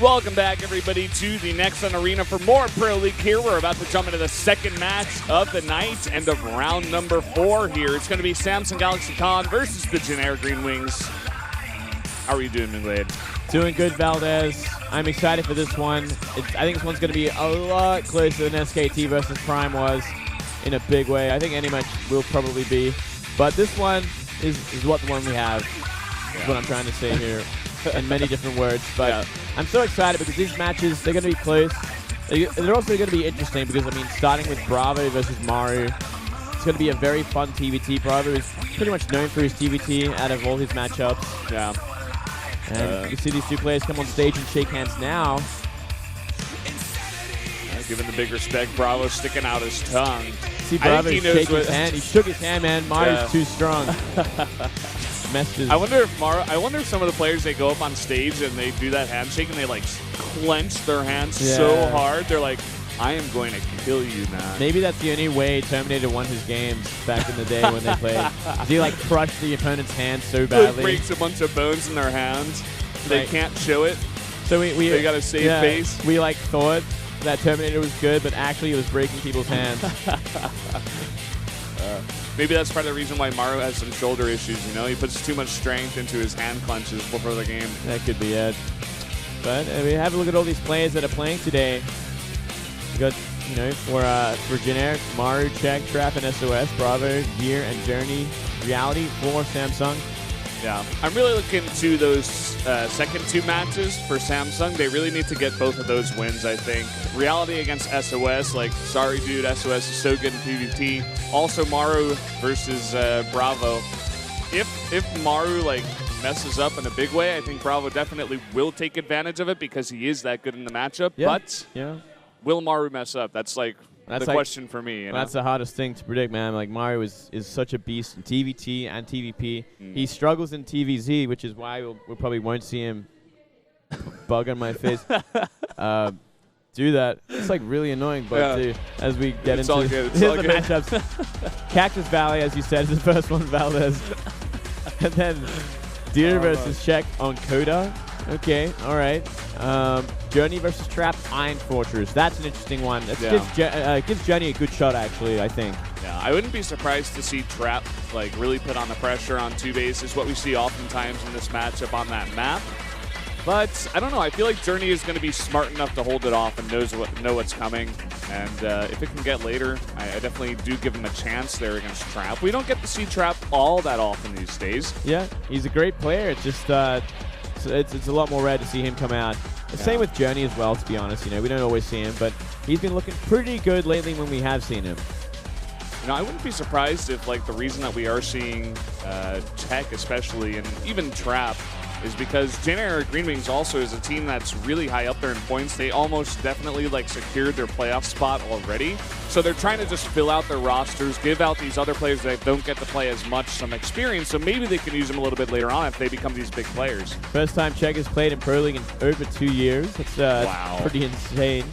Welcome back, everybody, to the Next on Arena for more Pro League here. We're about to jump into the second match of the night, end of round number 4 here. It's going to be Samsung Galaxy Con versus the Generic Green Wings. How are you doing, Minglade? Doing good, Valdez. I'm excited for this one. I think this one's going to be a lot closer than SKT versus Prime was in a big way. I think any match will probably be. But this one is what the one we have, is what I'm trying to say here in many different words. But I'm so excited because these matches, they're going to be close. They're also going to be interesting because, I mean, starting with BrAvO versus Maru, it's going to be a very fun TVT. BrAvO is pretty much known for his TVT out of all his matchups. Yeah. And you see these two players come on stage and shake hands now. Given the big respect, BrAvO sticking out his tongue. See BrAvO shake his hand. He shook his hand, man. Maru's too strong. I wonder if some of the players, they go up on stage and they do that handshake and they like clench their hands so hard. They're like, I am going to kill you, man. Maybe that's the only way Terminator won his games back in the day when they played. He like crushed the opponent's hand so badly. It breaks a bunch of bones in their hands. They can't show it. So they got to save face. We like thought that Terminator was good, but actually it was breaking people's hands. Maybe that's part of the reason why Maru has some shoulder issues, you know? He puts too much strength into his hand clenches before the game. That could be it. But we have a look at all these players that are playing today. We got, you know, for Generic, Maru, Check, Trap, and SOS, BrAvO, Gear, and Journey, Reality for Samsung. Yeah, I'm really looking to those second 2 matches for Samsung. They really need to get both of those wins, I think. Reality against SOS, like, sorry, dude, SOS is so good in PvP. Also, Maru versus BrAvO. If Maru, like, messes up in a big way, I think BrAvO definitely will take advantage of it because he is that good in the matchup. Yeah. But will Maru mess up? That's the question for me. You know? That's the hardest thing to predict, man. Like, Maru is such a beast in TVT and TVP. He struggles in TVZ, which is why we probably won't see him bug on my face. Do that. It's like really annoying, but too, as we get into the matchups. Cactus Valley, as you said, is the first one, Valdez. And then Deer versus Check on Coda. Okay, all right. Journey versus Trap, Iron Fortress. That's an interesting one. That gives Journey a good shot, actually, I think. Yeah, I wouldn't be surprised to see Trap like really put on the pressure on 2 bases, what we see oftentimes in this matchup on that map. But I don't know. I feel like Journey is going to be smart enough to hold it off and know what's coming. And if it can get later, I definitely do give him a chance there against Trap. We don't get to see Trap all that often these days. Yeah, he's a great player. It's just it's a lot more rare to see him come out. Same with Journey as well, to be honest. You know, we don't always see him, but he's been looking pretty good lately when we have seen him. You know, I wouldn't be surprised if, like, the reason that we are seeing Tech especially, and even Trap, is because Generic Green Wings also is a team that's really high up there in points. They almost definitely, like, secured their playoff spot already. So they're trying to just fill out their rosters, give out these other players that don't get to play as much some experience, so maybe they can use them a little bit later on if they become these big players. First time Check has played in Pro League in over 2 years. That's pretty insane.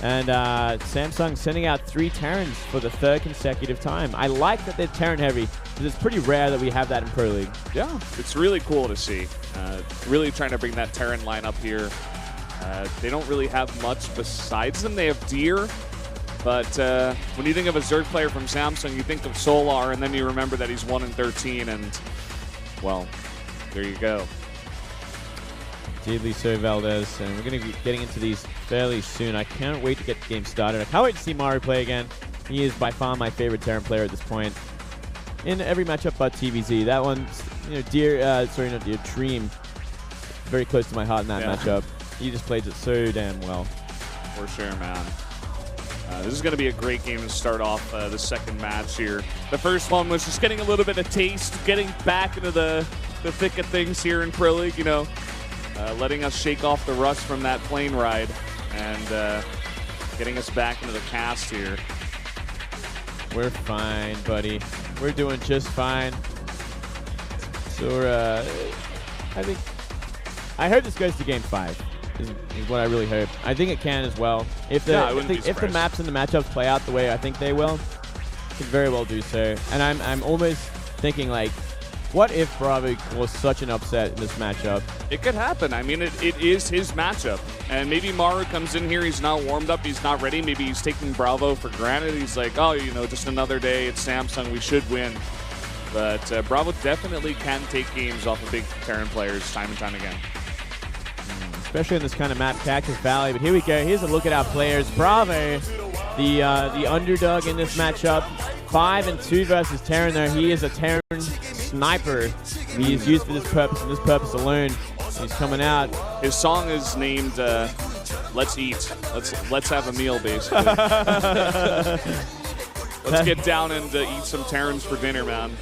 And Samsung sending out 3 Terrans for the 3rd consecutive time. I like that they're Terran heavy, because it's pretty rare that we have that in Pro League. Yeah, it's really cool to see. Really trying to bring that Terran lineup here. They don't really have much besides them. They have Deer, but when you think of a Zerg player from Samsung, you think of Solar, and then you remember that he's 1 in 13, and, well, there you go. Indeedly so, Valdez, and we're going to be getting into these fairly soon. I can't wait to get the game started. I can't wait to see Maru play again. He is by far my favorite Terran player at this point. In every matchup but TVZ. That one, you know, Dream, very close to my heart in that matchup. He just plays it so damn well. For sure, man. This is going to be a great game to start off the second match here. The first one was just getting a little bit of taste, getting back into the thick of things here in Pro League, you know. Letting us shake off the rust from that plane ride and getting us back into the cast here. We're fine, buddy. We're doing just fine. So I hope this goes to Game 5. Is what I really hope. I think it can as well. If the maps and the matchups play out the way I think they will, it could very well do so. And I'm almost thinking, like, What if BrAvO was such an upset in this matchup? It could happen. I mean, it is his matchup. And maybe Maru comes in here, he's not warmed up, he's not ready. Maybe he's taking BrAvO for granted. He's like, oh, you know, just another day. It's Samsung. We should win. But BrAvO definitely can take games off of big Terran players time and time again. Especially in this kind of map, Cactus Valley. But here we go. Here's a look at our players. BrAvO, the underdog in this matchup. 5-2 versus Terran there. He is a Terran sniper. He is used for this purpose and this purpose alone. He's coming out. His song is named "Let's Eat." Let's have a meal, basically. Let's get down and eat some Terrans for dinner, man.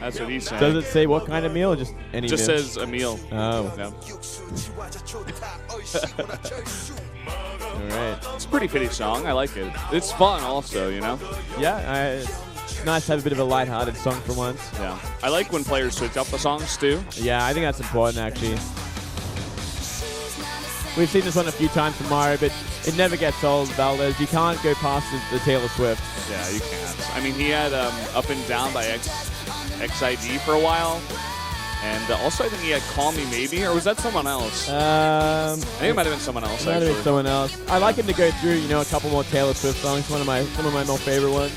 That's what he's saying. Does it say what kind of meal or just any Just meal? says a meal. Oh. Yeah. All right. It's a pretty fitty song. I like it. It's fun also, you know? Yeah, it's nice to have a bit of a lighthearted song for once. Yeah. I like when players switch up the songs, too. Yeah, I think that's important, actually. We've seen this one a few times from Maru, but it never gets old, Valdez. You can't go past the Taylor Swift. Yeah, you can't. I mean, he had Up and Down by XID for a while. And also, I think he had Call Me Maybe, or was that someone else? I think it might have been someone else, might have been someone else. I like him to go through, you know, a couple more Taylor Swift songs, some of my more favorite ones,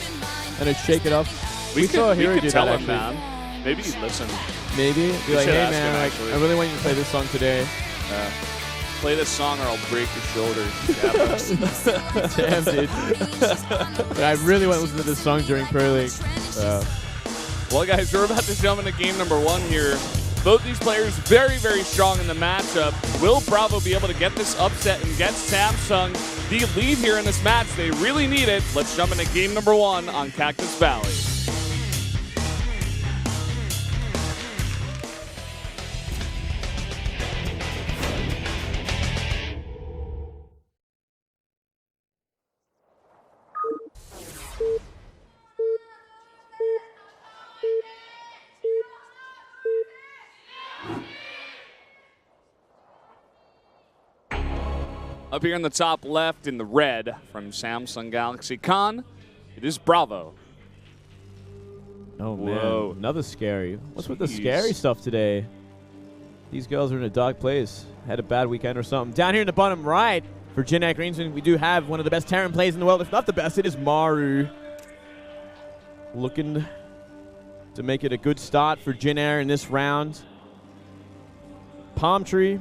and I'd shake it up. We saw Hero could do tell that, him, actually. man. Maybe he'd listen. Maybe. Be like, should hey, ask man, him, like, actually. I really want you to play this song today. Play this song or I'll break your shoulder. Yeah, Damn, dude. But I really want to listen to this song during Pro League. Well, guys, we're about to jump into game number 1 here. Both these players very, very strong in the matchup. Will BrAvO be able to get this upset and get Samsung the lead here in this match? They really need it. Let's jump into game number 1 on Cactus Valley. Up here in the top left in the red from Samsung Galaxy Con, it is BrAvO. Oh, man. Whoa. Another scary. What's with the Jeez. scary stuff today? These girls are in a dark place. Had a bad weekend or something. Down here in the bottom right, for Jin Greensman, we do have one of the best Terran plays in the world. If not the best, it is Maru. Looking to make it a good start for Jin in this round. Palm Tree.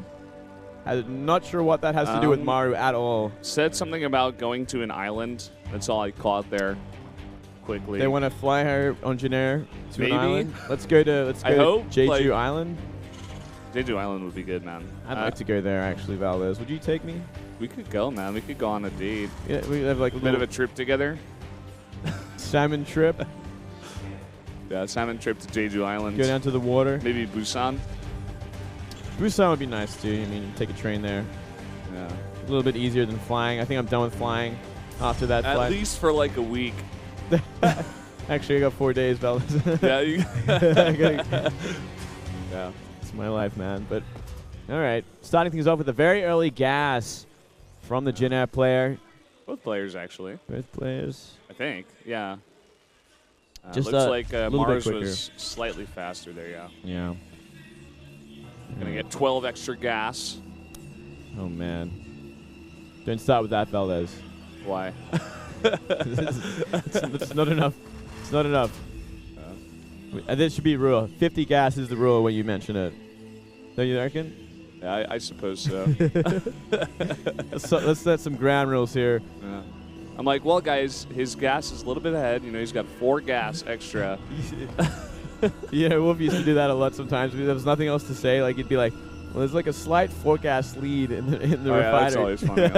I'm not sure what that has to do with Maru at all. Said something about going to an island. That's all I caught there quickly. They want to fly her on Jinair to Maybe. an island. Let's go to hope, Jeju like- Island. Jeju Island would be good, man. I'd like to go there, actually, Valdez. Would you take me? We could go, man. We could go on a date. Yeah, we have like A bit of a trip together. salmon trip. Yeah, salmon trip to Jeju Island. Go down to the water. Maybe Busan. Busan would be nice too. I mean, you take a train there. Yeah. A little bit easier than flying. I think I'm done with flying after that At flight. least for like a week. Actually, I got 4 days, Valdez. Yeah. Yeah. Yeah. It's my life, man. But all right, starting things off with a very early gas from the Jin player. Both players, actually. Both players. I think. Yeah. Just looks a like little bit Mars quicker. was slightly faster there, yeah. Yeah. Gonna get 12 extra gas. Oh man. Don't start with that, Valdez. Why? It's not enough. It's not enough. This should be a rule. 50 gas is the rule when you mention it. Don't you reckon? Yeah, I suppose so. Let's set some ground rules here. Yeah. I'm like, well, guys, his gas is a little bit ahead. You know, he's got 4 gas extra. Yeah, Wolf used to do that a lot sometimes. There was nothing else to say. Like, he'd be like, well, there's like a slight forecast lead in the Oh, refinery. yeah, that's always funny.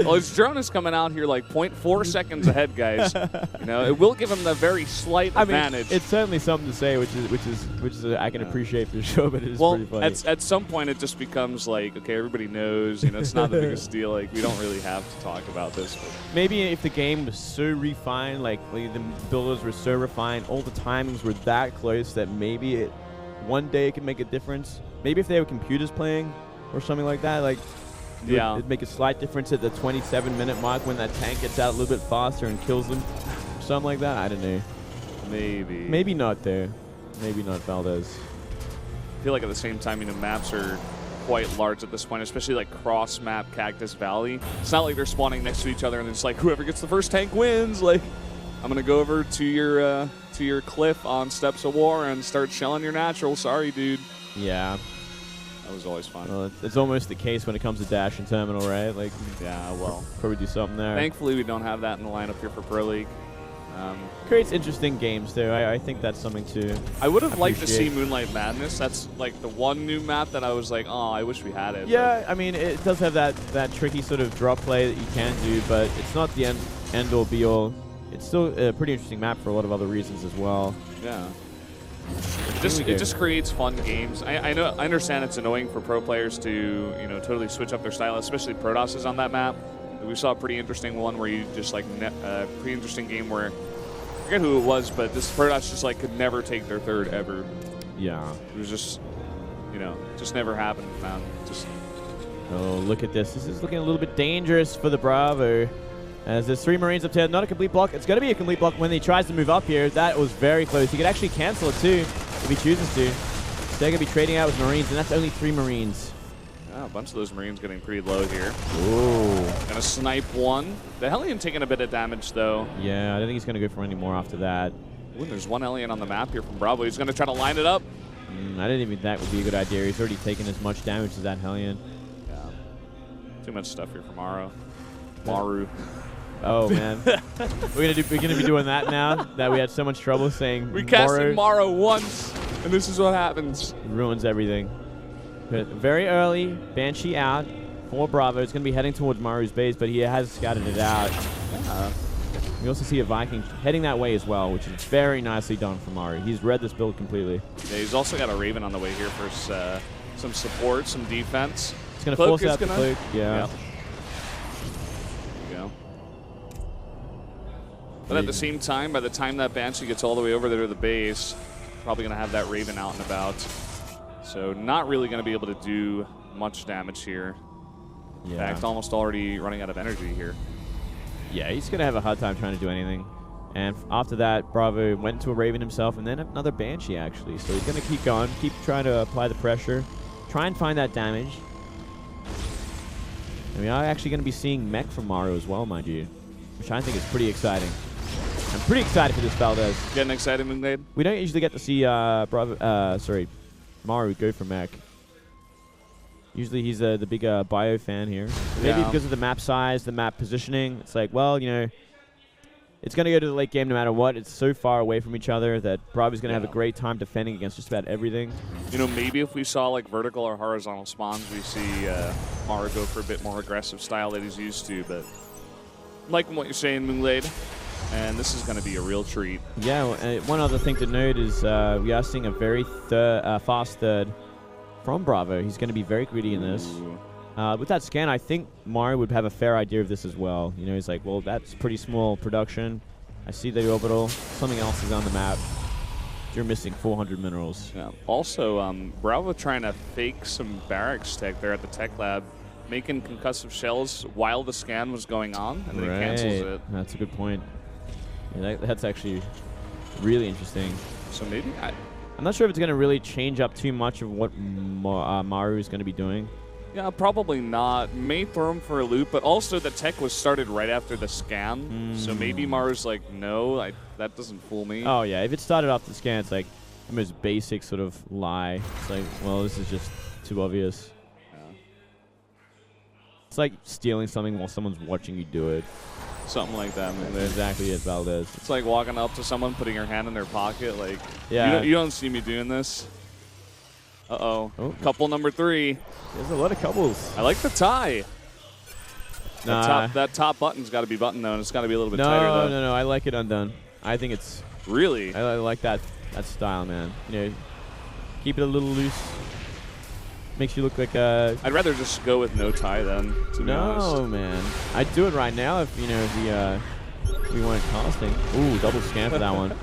Well, his drone is coming out here like 0.4 seconds ahead, guys. You know, it will give him the very slight advantage. It's certainly something to say, which is I can appreciate for sure, but it is pretty funny. At some point it just becomes like, okay, everybody knows. You know, it's not the biggest deal. Like, we don't really have to talk about this. But Maybe if the game was so refined, like the builders were so refined, all the timings were that close that maybe one day it could make a difference. Maybe if they were computers playing or something like that, like it'd make a slight difference at the 27-minute mark when that tank gets out a little bit faster and kills them. Something like that. I don't know. maybe. Maybe not there. maybe not Valdez. I feel like at the same time, you know, maps are quite large at this point, especially like cross-map Cactus Valley. It's not like they're spawning next to each other and it's like whoever gets the first tank wins. Like, I'm gonna go over to your cliff on Steps of War and start shelling your natural. Sorry, dude. Yeah. That was always fun. Well, it's almost the case when it comes to Dash and Terminal, right? Like, yeah, well, probably do something there. Thankfully, we don't have that in the lineup here for Pro League. Creates interesting games, though. I think that's something to I would have liked to see Moonlight Madness. That's like the one new map that I was like, oh, I wish we had it. Yeah, I mean, it does have that tricky sort of drop play that you can do, but it's not the end-all, be-all. It's still a pretty interesting map for a lot of other reasons as well. Yeah. It just creates fun games. I know, I understand it's annoying for pro players to, you know, totally switch up their style, especially Protoss is on that map. We saw a pretty interesting one where you just like pretty interesting game where I forget who it was, but this Protoss just like could never take their third ever. Yeah. It was just, you know, just never happened, man. Just. Oh, look at this. This is looking a little bit dangerous for the BrAvO. As there's 3 Marines up here, not a complete block. It's going to be a complete block when he tries to move up here. That was very close. He could actually cancel it too if he chooses to. So they're going to be trading out with Marines, and that's only 3 Marines. Yeah, a bunch of those Marines getting pretty low here. Ooh. Gonna snipe one. The Hellion taking a bit of damage though. Yeah, I don't think he's going to go for any more after that. Ooh, there's one Hellion on the map here from BrAvO. He's going to try to line it up. I didn't even think that would be a good idea. He's already taken as much damage as that Hellion. Yeah. Too much stuff here from Maru. Oh man, we're gonna be doing that now that we had so much trouble saying. We casted Maru once, and this is what happens. It ruins everything. But very early, Banshee out for BrAvO. It's gonna be heading towards Maru's base, but he has scattered it out. We also see a Viking heading that way as well, which is very nicely done from Maru. He's read this build completely. Yeah, he's also got a Raven on the way here for some support, some defense. It's gonna force out the Cloak. Yeah. Yep. But at the same time, by the time that Banshee gets all the way over there to the base, probably going to have that Raven out and about. So not really going to be able to do much damage here. Yeah. In fact, almost already running out of energy here. Yeah, he's going to have a hard time trying to do anything. And after that, BrAvO went to a Raven himself and then another Banshee, actually. So he's going to keep going, keep trying to apply the pressure, try and find that damage. And we are actually going to be seeing mech from Maru as well, mind you, which I think is pretty exciting. I'm pretty excited for this Valdez. Getting excited, Moonglade? We don't usually get to see Maru go for mech. Usually he's the big bio fan here. Maybe because of the map size, the map positioning. It's like, well, you know, it's going to go to the late game no matter what. It's so far away from each other that BrAvo's going to have a great time defending against just about everything. You know, maybe if we saw like vertical or horizontal spawns, we see Maru go for a bit more aggressive style that he's used to. But liking what you're saying, Moonglade. And this is going to be a real treat. Yeah, one other thing to note is we are seeing a very fast third from BrAvO. He's going to be very greedy in this. With that scan, I think Maru would have a fair idea of this as well. You know, he's like, well, that's pretty small production. I see the orbital. Something else is on the map. You're missing 400 minerals. Yeah. Also, BrAvO trying to fake some barracks tech there at the tech lab, making concussive shells while the scan was going on, and then he cancels it. That's a good point. Yeah, that's actually really interesting. So maybe I'm not sure if it's going to really change up too much of what Maru is going to be doing. Yeah, probably not. May throw him for a loop, but also the tech was started right after the scan. So maybe Maru's like, no, that doesn't fool me. Oh, yeah. If it started off the scan, it's like the most basic sort of lie. It's like, well, this is just too obvious. Yeah. It's like stealing something while someone's watching you do it. Something like that. That's exactly it, Valdez. It's like walking up to someone, putting your hand in their pocket, like, yeah. You don't see me doing this. Uh-oh. Oh. Couple number 3. There's a lot of couples. I like the tie. Nah. That top button's got to be buttoned, though, and it's got to be a little bit tighter, though. No. I like it undone. I think it's... Really? I like that style, man. You know, keep it a little loose. Makes you look like a... I'd rather just go with no tie then, to be honest. No, man. I'd do it right now if, you know, we weren't casting. Ooh, double scan for that one.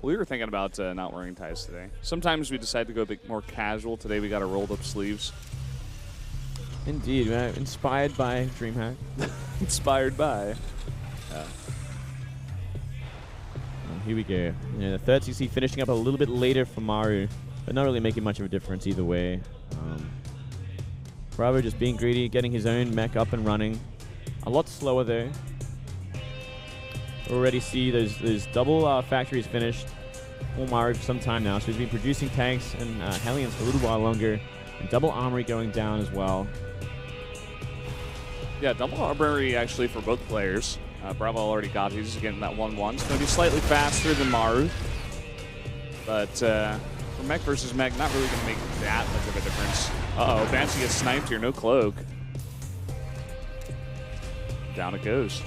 We were thinking about not wearing ties today. Sometimes we decide to go a bit more casual. Today we got our rolled up sleeves. Indeed. Inspired by DreamHack. Inspired by. Yeah. here we go. Yeah, the third CC finishing up a little bit later for Maru, but not really making much of a difference either way. BrAvO just being greedy, getting his own mech up and running. A lot slower though. Already see those double factories finished for Maru for some time now, so he's been producing tanks and Hellions for a little while longer. And double armory going down as well. Yeah, double armory actually for both players. BrAvO already got his, getting that 1-1. It's going to be slightly faster than Maru. But for mech versus mech, not really going to make that much of a difference. Uh-oh, Banshee gets sniped here, no cloak. Down it goes.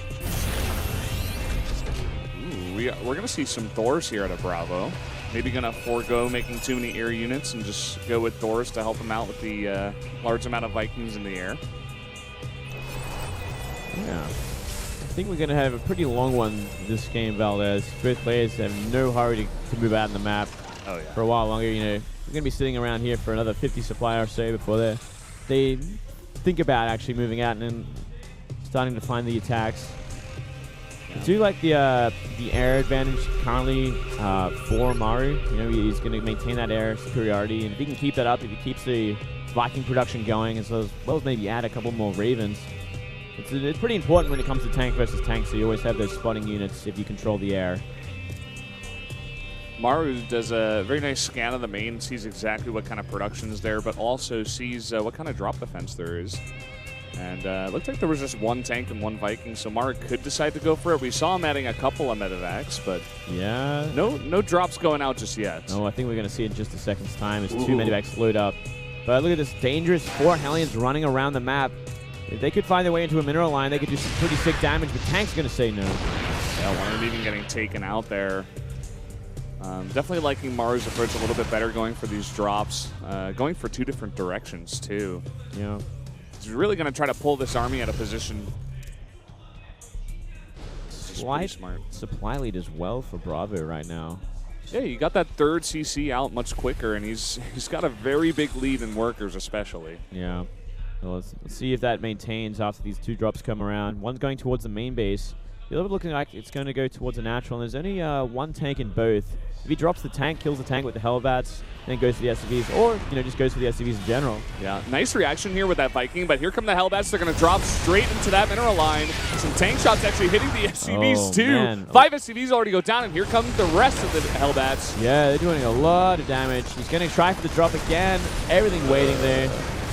Ooh, we're going to see some Thors here at a BrAvO. Maybe going to forego making too many air units and just go with Thors to help him out with the large amount of Vikings in the air. Yeah. I think we're going to have a pretty long one this game, Valdez. Both players have no hurry to move out on the map for a while longer. You know, we're going to be sitting around here for another 50 supply or so before they think about actually moving out and then starting to find the attacks. I do like the air advantage currently for Maru. You know, he's going to maintain that air superiority, and if he can keep that up, if he keeps the Viking production going, as well as maybe add a couple more Ravens. It's pretty important when it comes to tank versus tank, so you always have those spotting units if you control the air. Maru does a very nice scan of the main, sees exactly what kind of production is there, but also sees what kind of drop defense there is. And it looked like there was just one tank and one Viking, so Maru could decide to go for it. We saw him adding a couple of medevacs, but yeah, no drops going out just yet. No, I think we're going to see it in just a second's time as 2 medevacs load up. But look at this dangerous 4 Hellions running around the map. If they could find their way into a mineral line, they could do some pretty sick damage, but tank's going to say no. Yeah, one of them even getting taken out there. Definitely liking Maru's approach a little bit better, going for these drops, going for 2 different directions too. Yeah. He's really going to try to pull this army out of position. Slight smart supply lead as well for BrAvO right now. Yeah, you got that 3rd CC out much quicker, and he's got a very big lead in workers especially. Yeah. Well, let's see if that maintains after these 2 drops come around. One's going towards the main base. The other looking like it's going to go towards a natural, and there's only 1 tank in both. If he drops the tank, kills the tank with the Hellbats, then goes for the SCVs, or just goes for the SCVs in general. Yeah, nice reaction here with that Viking, but here come the Hellbats. They're going to drop straight into that mineral line. Some tank shots actually hitting the SCVs too. Man. 5 SCVs already go down, and here come the rest of the Hellbats. Yeah, they're doing a lot of damage. He's going to try for the drop again. Everything waiting there.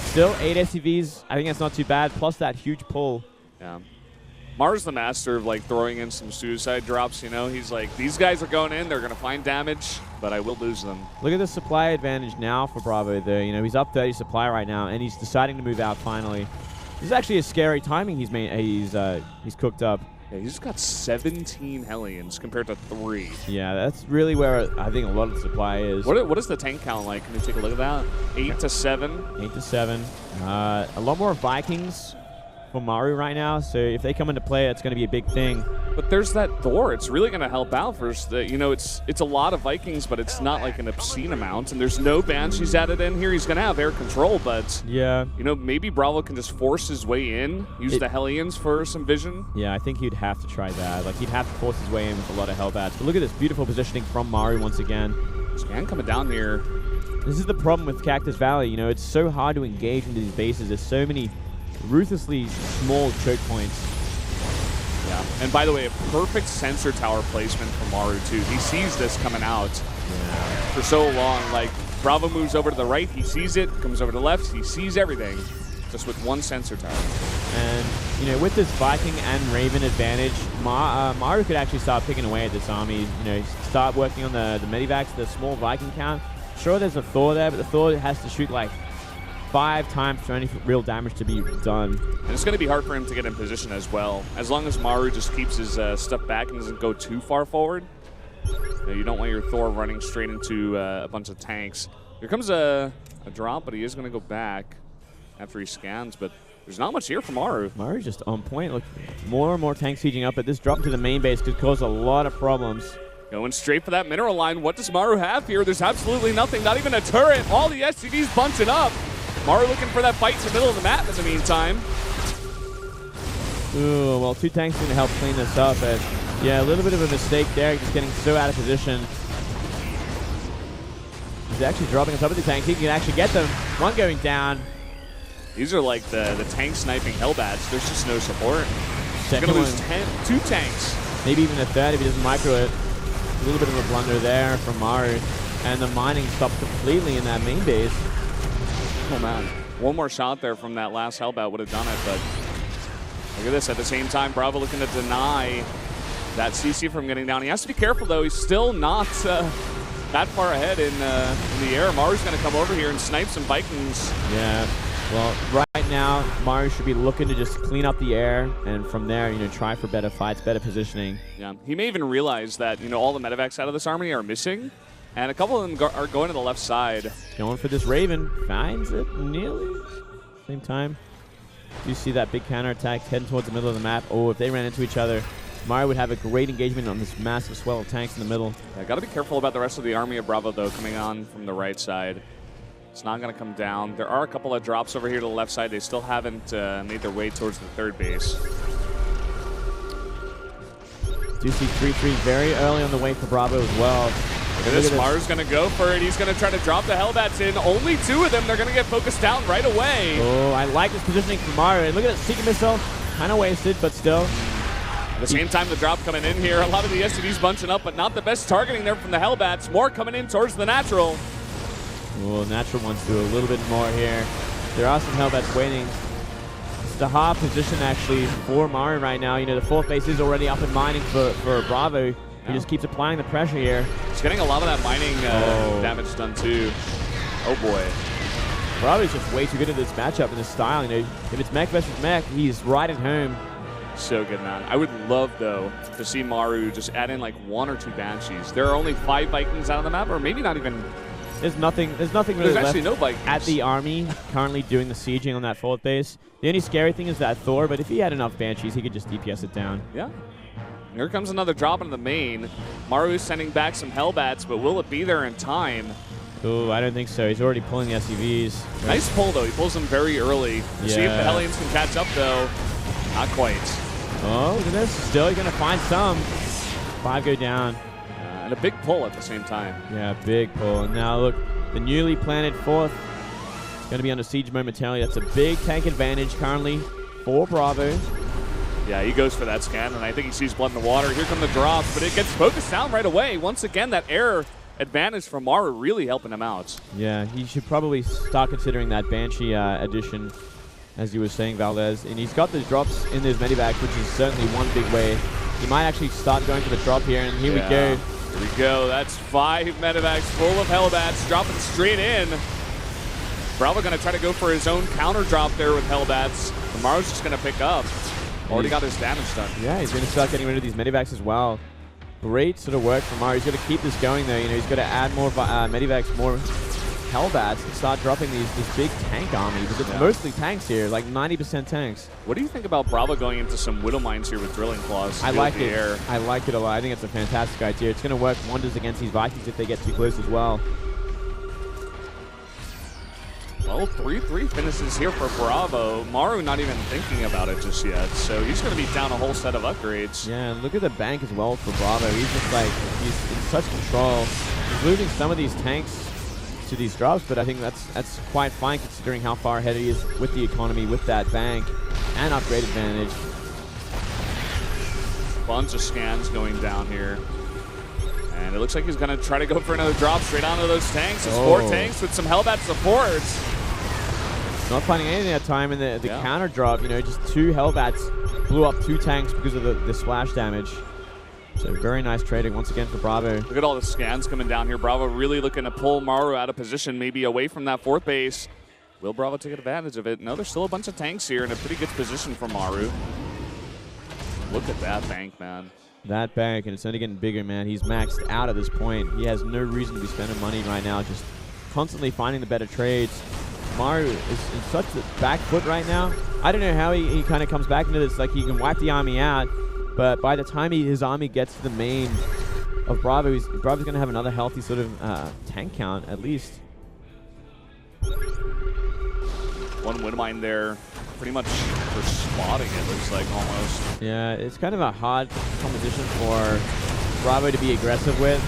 Still 8 SCVs. I think that's not too bad, plus that huge pull. Yeah. Maru's the master of throwing in some suicide drops, He's like, these guys are going in, they're going to find damage, but I will lose them. Look at the supply advantage now for BrAvO though. He's up 30 supply right now, and he's deciding to move out finally. This is actually a scary timing he's cooked up. Yeah, he's got 17 Hellions compared to 3. Yeah, that's really where I think a lot of the supply is. What is the tank count like? Can you take a look at that? 8 to 7. 8 to 7. A lot more Vikings for Maru right now, so if they come into play, it's going to be a big thing. But there's that Thor. It's really going to help out first. It's a lot of Vikings, but it's not like an obscene amount. And there's no Banshees added in here. He's going to have air control, but yeah, maybe BrAvO can just force his way in, use the Hellions for some vision. Yeah, I think he'd have to try that. He'd have to force his way in with a lot of Hellbats. But look at this beautiful positioning from Maru once again. Scan coming down here. This is the problem with Cactus Valley. It's so hard to engage into these bases. There's so many ruthlessly small choke points. Yeah, and by the way, a perfect sensor tower placement from Maru too. He sees this coming out for so long. BrAvO moves over to the right, he sees it, comes over to the left, he sees everything, just with 1 sensor tower. And with this Viking and Raven advantage, Maru could actually start picking away at this army. Start working on the medivacs, the small Viking count. Sure, there's a Thor there, but the Thor has to shoot 5 times for any real damage to be done. And it's going to be hard for him to get in position as well. As long as Maru just keeps his stuff back and doesn't go too far forward. You don't want your Thor running straight into a bunch of tanks. Here comes a drop, but he is going to go back after he scans. But there's not much here for Maru. Maru's just on point. Look, more and more tanks sieging up, but this drop to the main base could cause a lot of problems. Going straight for that mineral line. What does Maru have here? There's absolutely nothing, not even a turret. All the SCVs bunching up. Maru looking for that fight in the middle of the map in the meantime. Ooh, well, 2 tanks are going to help clean this up, but Yeah, a little bit of a mistake there, just getting so out of position. He's actually dropping on top of the tanks. He can actually get them. One going down. These are like the tank sniping Hellbats. There's just no support. He's Second going to one. lose 2 tanks. Maybe even a third if he doesn't micro it. A little bit of a blunder there from Maru. And the mining stops completely in that main base. Oh, man. One more shot there from that last Hellbat would have done it, but look at this. At the same time, BrAvO looking to deny that CC from getting down. He has to be careful, though. He's still not that far ahead in the air. Maru's going to come over here and snipe some Vikings. Yeah. Well, right now, Maru should be looking to just clean up the air, and from there, try for better fights, better positioning. Yeah, he may even realize that, all the medevacs out of this army are missing, and a couple of them are going to the left side. Going for this Raven. Finds it nearly. Same time. You see that big counterattack heading towards the middle of the map. Oh, if they ran into each other, Maru would have a great engagement on this massive swell of tanks in the middle. Yeah, got to be careful about the rest of the army of BrAvO, though, coming on from the right side. It's not going to come down. There are a couple of drops over here to the left side. They still haven't made their way towards the third base. Do see 3-3 very early on the way for BrAvO as well. Look at this. Maru's going to go for it. He's going to try to drop the Hellbats in. Only 2 of them. They're going to get focused down right away. Oh, I like this positioning from Maru. And look at that Seeking Missile. Kind of wasted, but still. At the same time, the drop coming in here. A lot of the SUVs bunching up, but not the best targeting there from the Hellbats. More coming in towards the natural. Well, natural ones do a little bit more here. There are some Hellbats waiting. It's the hard position, actually, for Maru right now. The 4th base is already up and mining for BrAvO. He just keeps applying the pressure here. He's getting a lot of that mining damage done, too. Oh, boy. BrAvo's just way too good at this matchup and this style. If it's mech versus mech, he's right at home. So good, man. I would love, though, to see Maru just add in like 1 or 2 Banshees. There are only 5 Vikings out on the map, or maybe not even. There's nothing really There's actually left no Vikings at the army currently doing the sieging on that 4th base. The only scary thing is that Thor, but if he had enough Banshees, he could just DPS it down. Yeah. Here comes another drop into the main. Maru is sending back some Hellbats, but will it be there in time? Oh, I don't think so. He's already pulling the SUVs. Nice pull, though. He pulls them very early. Yeah. See if the Hellions can catch up, though. Not quite. Oh, look at this. Still going to find some. 5 go down. And a big pull at the same time. Yeah, big pull. And now, look, the newly planted 4th going to be under siege momentarily. That's a big tank advantage currently for BrAvO. Yeah, he goes for that scan, and I think he sees blood in the water. Here come the drops, but it gets focused down right away. Once again, that air advantage from Maru really helping him out. Yeah, he should probably start considering that Banshee addition, as you were saying, Valdez. And he's got those drops in those medivacs, which is certainly one big way. He might actually start going for the drop here, and here we go. Here we go. That's 5 medivacs full of Hellbats dropping straight in. BrAvO going to try to go for his own counter drop there with Hellbats. Maru's just going to pick up. Already got his damage done. Yeah, he's going to start getting rid of these medivacs as well. Great sort of work from Maru. He's going to keep this going, though. He's got to add more medivacs, more Hellbats, and start dropping this big tank army. Because it's mostly tanks here, like 90% tanks. What do you think about BrAvO going into some Widow Mines here with Drilling Claws? I like it. I like it a lot. I think it's a fantastic idea. It's going to work wonders against these Vikings if they get too close as well. Well, 3-3 finishes here for BrAvO. Maru not even thinking about it just yet, so he's going to be down a whole set of upgrades. Yeah, and look at the bank as well for BrAvO. He's just like, he's in such control. He's losing some of these tanks to these drops, but I think that's quite fine considering how far ahead he is with the economy, with that bank and upgrade advantage. Bunch of scans going down here. And it looks like he's going to try to go for another drop straight onto those tanks. It's 4 tanks with some Hellbat supports. Not finding anything that time in the counter drop. Just 2 Hellbats blew up 2 tanks because of the splash damage. So very nice trading once again for BrAvO. Look at all the scans coming down here. BrAvO really looking to pull Maru out of position, maybe away from that 4th base. Will BrAvO take advantage of it? No, there's still a bunch of tanks here in a pretty good position for Maru. Look at that bank, man. That bank, and it's only getting bigger, man. He's maxed out at this point. He has no reason to be spending money right now, just constantly finding the better trades. Maru is in such a back foot right now. I don't know how he kind of comes back into this. Like, he can wipe the army out, but by the time his army gets to the main of BrAvO, BrAvo's going to have another healthy sort of tank count, at least. One wind mine there pretty much for spotting, it looks like, almost. Yeah, it's kind of a hard competition for BrAvO to be aggressive with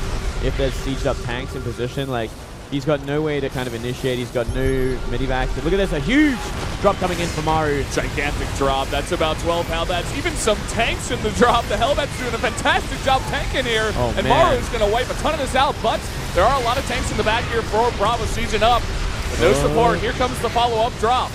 if there's sieged up tanks in position. Like, he's got no way to kind of initiate. He's got no medivacs. Look at this, a huge drop coming in for Maru. Gigantic drop. That's about 12 Hellbats. Even some tanks in the drop. The Hellbats doing a fantastic job tanking here. Oh, and man. Maru's going to wipe a ton of this out, but there are a lot of tanks in the back here for BrAvO sieging up. With no support, here comes the follow-up drop.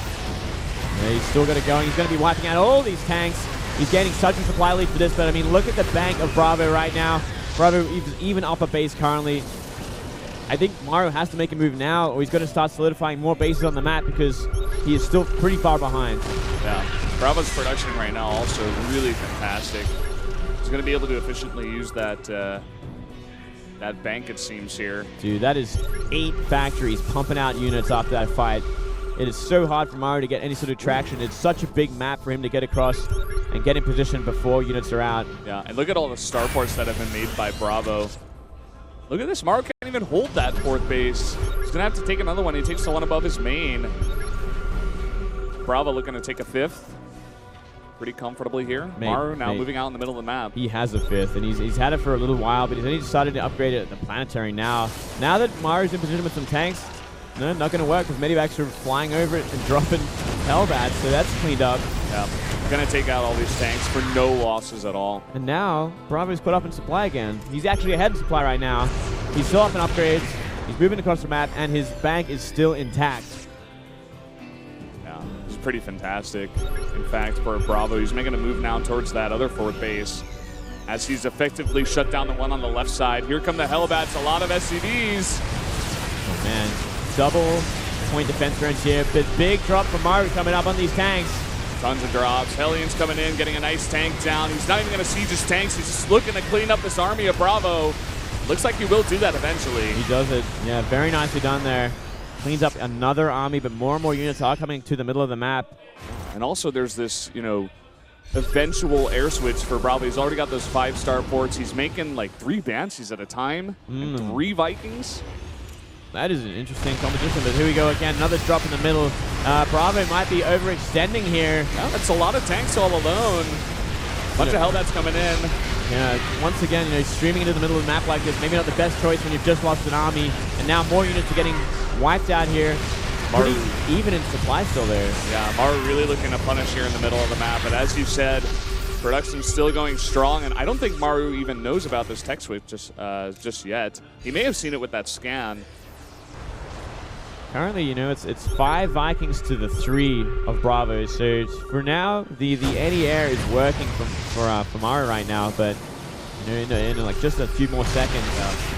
Yeah, he's still got it going. He's going to be wiping out all these tanks. He's gaining such a supply lead for this, but I mean, look at the bank of BrAvO right now. BrAvO is even upper base currently. I think Maru has to make a move now, or he's going to start solidifying more bases on the map because he is still pretty far behind. Yeah, BrAvO's production right now also really fantastic. He's going to be able to efficiently use that that bank, it seems, here. Dude, that is 8 factories pumping out units after that fight. It is so hard for Maru to get any sort of traction. It's such a big map for him to get across and get in position before units are out. Yeah, and look at all the starports that have been made by BrAvO. Look at this. Maru can't even hold that 4th base. He's going to have to take another one. He takes the one above his main. BrAvO looking to take a 5th pretty comfortably here. Maru now moving out in the middle of the map. He has a 5th, and he's had it for a little while, but he's only decided to upgrade it at the planetary now. Now that Maru's in position with some tanks, no, not going to work because medivacs are flying over it and dropping Hellbats, so that's cleaned up. Yeah, going to take out all these tanks for no losses at all. And now, BrAvO's caught up in supply again. He's actually ahead in supply right now. He's still up in upgrades. He's moving across the map, and his bank is still intact. Yeah, this is pretty fantastic. In fact, for BrAvO, he's making a move now towards that other 4th base as he's effectively shut down the one on the left side. Here come the Hellbats, a lot of SCVs. Oh, man. Double point defense range here, but big drop from Maru coming up on these tanks. Tons of drops. Hellions coming in, getting a nice tank down. He's not even going to siege his tanks. He's just looking to clean up this army of BrAvO. Looks like he will do that eventually. He does it. Yeah, very nicely done there. Cleans up another army, but more and more units are coming to the middle of the map. And also there's this, you know, eventual air switch for BrAvO. He's already got those 5-star ports. He's making like 3 Banshees at a time and 3 Vikings. That is an interesting competition, but here we go again. Another drop in the middle. BrAvO might be overextending here. Yeah, that's a lot of tanks all alone. Bunch of Hellbats coming in. Yeah, once again, you know, streaming into the middle of the map like this, maybe not the best choice when you've just lost an army, and now more units are getting wiped out here. Maru even in supply still there. Yeah, Maru really looking to punish here in the middle of the map, but as you said, production's still going strong, and I don't think Maru even knows about this tech sweep just yet. He may have seen it with that scan. Currently, you know, it's 5 Vikings to the 3 of BrAvO. So for now, the anti-air is working for Maru right now, but you know, in like just a few more seconds.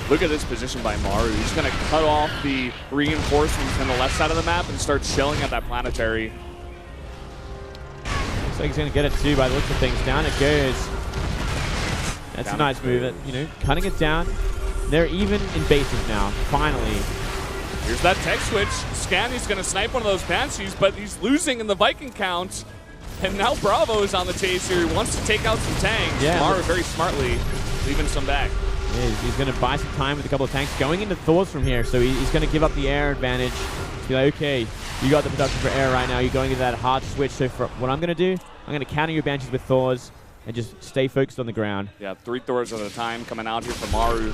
Look at this position by Maru. He's going to cut off the reinforcements on the left side of the map and start shelling at that planetary. Looks like he's going to get it too by the looks of things. Down it goes. That's a nice move. You know, cutting it down. They're even in bases now. Finally. Here's that tech switch. Scanny's going to snipe one of those Banshees, but he's losing in the Viking count. And now BrAvO is on the chase here. He wants to take out some tanks. Yeah, Maru very smartly leaving some back. Yeah, he's going to buy some time with a couple of tanks. Going into Thors from here, so he's going to give up the air advantage. Be like, okay, you got the production for air right now. You're going into that hard switch. So for what I'm going to do, I'm going to counter your Banshees with Thors and just stay focused on the ground. Yeah, 3 Thors at a time coming out here for Maru.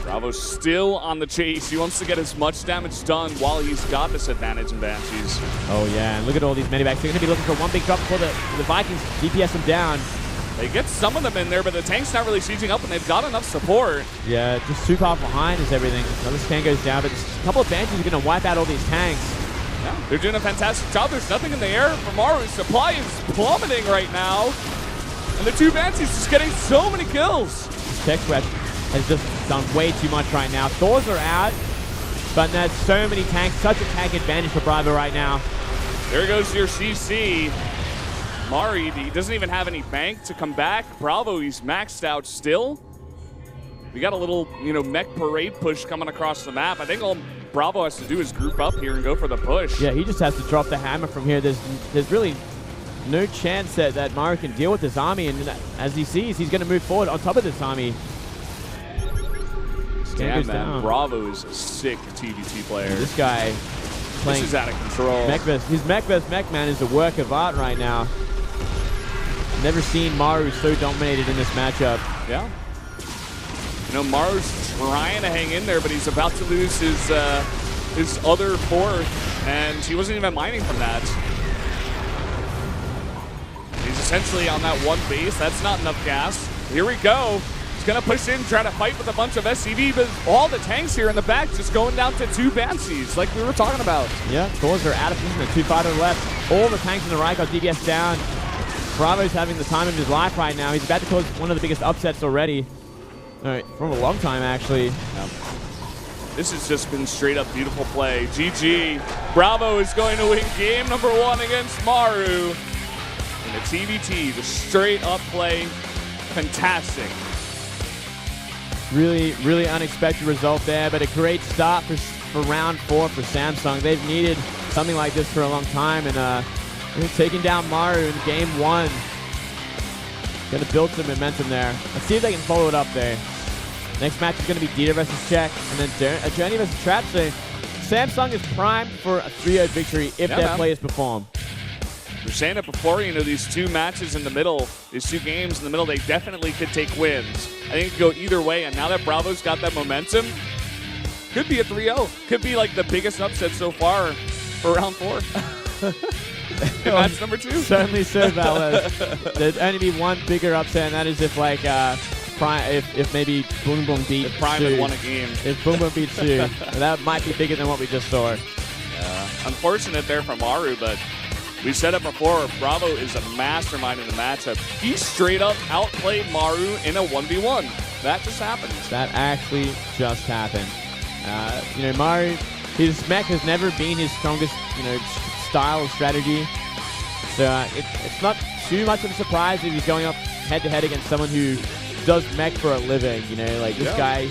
BrAvO's still on the chase. He wants to get as much damage done while he's got this advantage in Banshees. Oh, yeah, and look at all these medivacs. They're going to be looking for one big drop before the Vikings DPS them down. They get some of them in there, but the tank's not really sieging up, and they've got enough support. Yeah, just too far behind is everything. Another tank goes down, but a couple of Banshees are going to wipe out all these tanks. Yeah, they're doing a fantastic job. There's nothing in the air for Maru. Supply is plummeting right now, and the 2 Banshees just getting so many kills. This tech sweat has just done way too much right now. Thors are out, but there's so many tanks. Such a tank advantage for BrAvO right now. There goes your CC. Maru, he doesn't even have any bank to come back. BrAvO, he's maxed out still. We got a little, you know, mech parade push coming across the map. I think all BrAvO has to do is group up here and go for the push. Yeah, he just has to drop the hammer from here. There's really no chance that Maru can deal with this army, and as he sees, he's going to move forward on top of this army. Damn, man, BrAvO is a sick TVT player. This guy playing. This is out of control. His mech vs. mech man is a work of art right now. Never seen Maru so dominated in this matchup. Yeah. You know, Maru's trying to hang in there, but he's about to lose his other fourth, and he wasn't even mining from that. He's essentially on that one base. That's not enough gas. Here we go. He's going to push in, try to fight with a bunch of SCV, but all the tanks here in the back just going down to 2 Banshees, like we were talking about. Yeah, Thors are out of position. 2 fighters left. All the tanks in the right got DBS down. BrAvO's having the time of his life right now. He's about to cause one of the biggest upsets already. From a long time, actually. Yeah. This has just been straight up beautiful play. GG. BrAvO is going to win game number 1 against Maru. And the TVT, the straight up play, fantastic. Really, really unexpected result there, but a great start for round 4 for Samsung. They've needed something like this for a long time, and taking down Maru in game 1. Going to build some momentum there. Let's see if they can follow it up there. Next match is going to be Dita versus Czech, and then Journey versus Trap. So Samsung is primed for a 3-0 victory if their players perform. We were saying it before, you know, these 2 matches in the middle, these 2 games in the middle, they definitely could take wins. I think it could go either way, and now that BrAvO's got that momentum, could be a 3-0. Could be like the biggest upset so far for round 4. Match number 2. Certainly so, Valor. There'd only be one bigger upset, and that is if like if maybe Boom Boom beat if Prime had won a game. If Boom Boom beat Sue, that might be bigger than what we just saw. Unfortunate there for Maru, but we said it before, BrAvO is a mastermind in the matchup. He straight up outplayed Maru in a 1v1. That just happened. That actually just happened. You know, Maru, his mech has never been his strongest, you know, style of strategy. So it's not too much of a surprise if he's going up head-to-head against someone who does mech for a living. You know, like this guy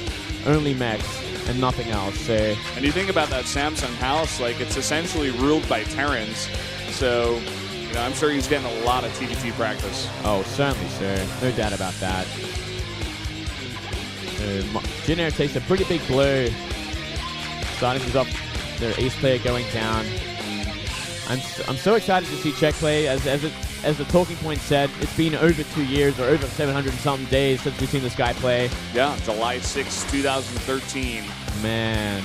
only mechs and nothing else. So. And you think about that Samsung house, like it's essentially ruled by Terrans. So, you know, I'm sure he's getting a lot of TVT practice. Oh, certainly, sir. No doubt about that. Jin Air takes a pretty big blow. Starting things off, their ace player going down. I'm so excited to see Czech play. As the talking point said, it's been over 2 years or over 700 and something days since we've seen this guy play. Yeah, July 6, 2013. Man.